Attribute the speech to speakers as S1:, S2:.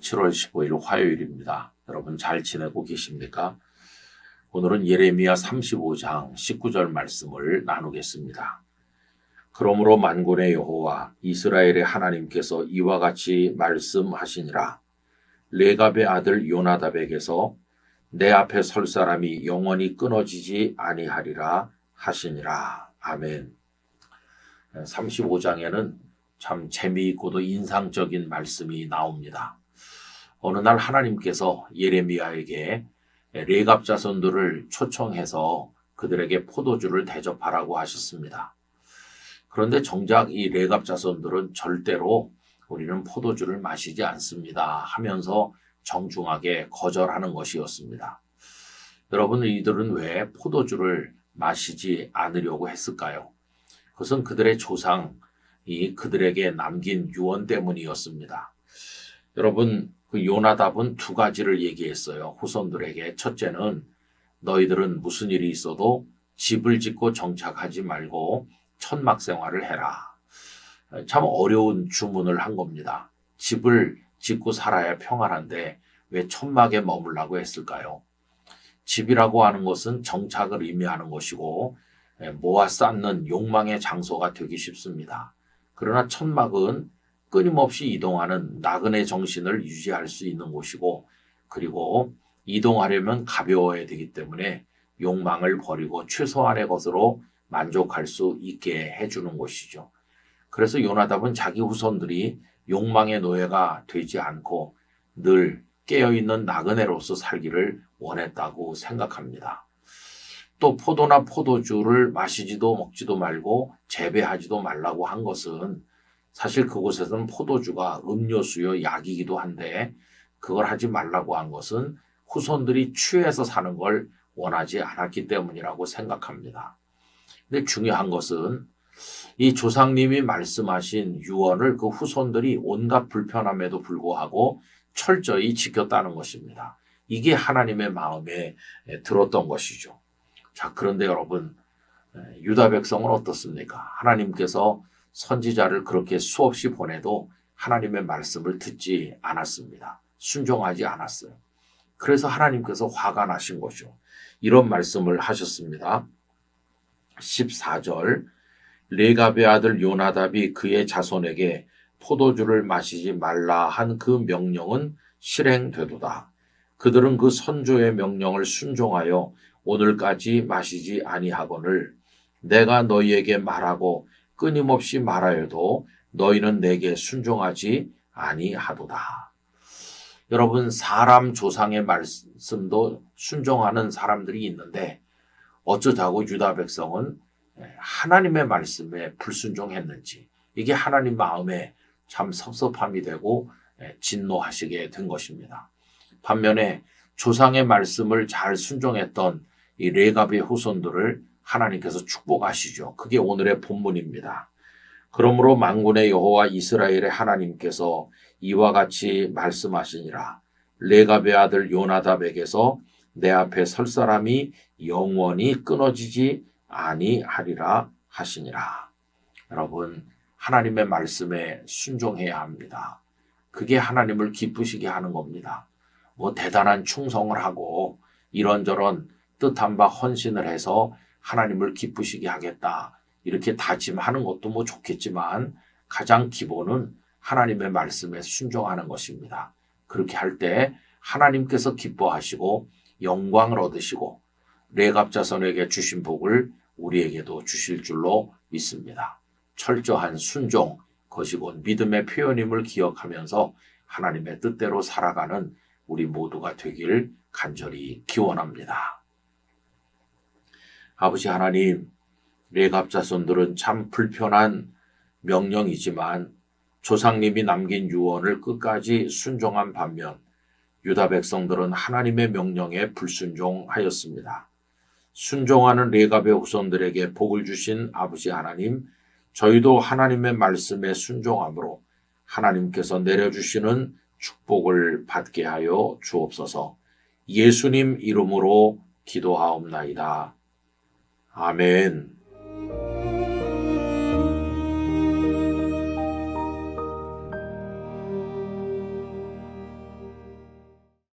S1: 7월 15일 화요일입니다. 여러분 잘 지내고 계십니까? 오늘은 예레미야 35장 19절 말씀을 나누겠습니다. 그러므로 만군의 여호와 이스라엘의 하나님께서 이와 같이 말씀하시니라. 레갑의 아들 요나답에게서 내 앞에 설 사람이 영원히 끊어지지 아니하리라 하시니라. 아멘. 35장에는 참 재미있고도 인상적인 말씀이 나옵니다. 어느 날 하나님께서 예레미야에게 레갑 자손들을 초청해서 그들에게 포도주를 대접하라고 하셨습니다. 그런데 정작 이 레갑 자손들은 절대로 우리는 포도주를 마시지 않습니다 하면서 정중하게 거절하는 것이었습니다. 여러분, 이들은 왜 포도주를 마시지 않으려고 했을까요? 그것은 그들의 조상이 그들에게 남긴 유언 때문이었습니다. 여러분, 그 요나답은 두 가지를 얘기했어요. 후손들에게. 첫째는 너희들은 무슨 일이 있어도 집을 짓고 정착하지 말고 천막 생활을 해라. 참 어려운 주문을 한 겁니다. 집을 짓고 살아야 평안한데 왜 천막에 머물라고 했을까요? 집이라고 하는 것은 정착을 의미하는 것이고 모아 쌓는 욕망의 장소가 되기 쉽습니다. 그러나 천막은 끊임없이 이동하는 나그네 정신을 유지할 수 있는 곳이고, 그리고 이동하려면 가벼워야 되기 때문에 욕망을 버리고 최소한의 것으로 만족할 수 있게 해주는 곳이죠. 그래서 요나답은 자기 후손들이 욕망의 노예가 되지 않고 늘 깨어있는 나그네로서 살기를 원했다고 생각합니다. 또 포도나 포도주를 마시지도 먹지도 말고 재배하지도 말라고 한 것은 사실 그곳에서는 포도주가 음료수요 약이기도 한데 그걸 하지 말라고 한 것은 후손들이 취해서 사는 걸 원하지 않았기 때문이라고 생각합니다. 근데 중요한 것은 이 조상님이 말씀하신 유언을 그 후손들이 온갖 불편함에도 불구하고 철저히 지켰다는 것입니다. 이게 하나님의 마음에 들었던 것이죠. 자, 그런데 여러분, 유다 백성은 어떻습니까? 하나님께서 선지자를 그렇게 수없이 보내도 하나님의 말씀을 듣지 않았습니다. 순종하지 않았어요. 그래서 하나님께서 화가 나신 거죠. 이런 말씀을 하셨습니다. 14절, 레갑의 아들 요나답이 그의 자손에게 포도주를 마시지 말라 한 그 명령은 실행되도다. 그들은 그 선조의 명령을 순종하여 오늘까지 마시지 아니하거늘 내가 너희에게 말하고 끊임없이 말하여도 너희는 내게 순종하지 아니하도다. 여러분, 사람 조상의 말씀도 순종하는 사람들이 있는데 어쩌자고 유다 백성은 하나님의 말씀에 불순종했는지, 이게 하나님 마음에 참 섭섭함이 되고 진노하시게 된 것입니다. 반면에 조상의 말씀을 잘 순종했던 이 레갑의 후손들을 하나님께서 축복하시죠. 그게 오늘의 본문입니다. 그러므로 만군의 여호와 이스라엘의 하나님께서 이와 같이 말씀하시니라. 레갑의 아들 요나답에게서 내 앞에 설 사람이 영원히 끊어지지 아니하리라 하시니라. 여러분, 하나님의 말씀에 순종해야 합니다. 그게 하나님을 기쁘시게 하는 겁니다. 뭐 대단한 충성을 하고 이런저런 뜻한 바 헌신을 해서 하나님을 기쁘시게 하겠다, 이렇게 다짐하는 것도 뭐 좋겠지만 가장 기본은 하나님의 말씀에 순종하는 것입니다. 그렇게 할 때 하나님께서 기뻐하시고 영광을 얻으시고 레갑 자손에게 주신 복을 우리에게도 주실 줄로 믿습니다. 철저한 순종, 그것이 곧 믿음의 표현임을 기억하면서 하나님의 뜻대로 살아가는 우리 모두가 되길 간절히 기원합니다. 아버지 하나님, 레갑 자손들은 참 불편한 명령이지만 조상님이 남긴 유언을 끝까지 순종한 반면 유다 백성들은 하나님의 명령에 불순종하였습니다. 순종하는 레갑의 후손들에게 복을 주신 아버지 하나님, 저희도 하나님의 말씀에 순종함으로 하나님께서 내려주시는 축복을 받게 하여 주옵소서. 예수님 이름으로 기도하옵나이다. 아멘.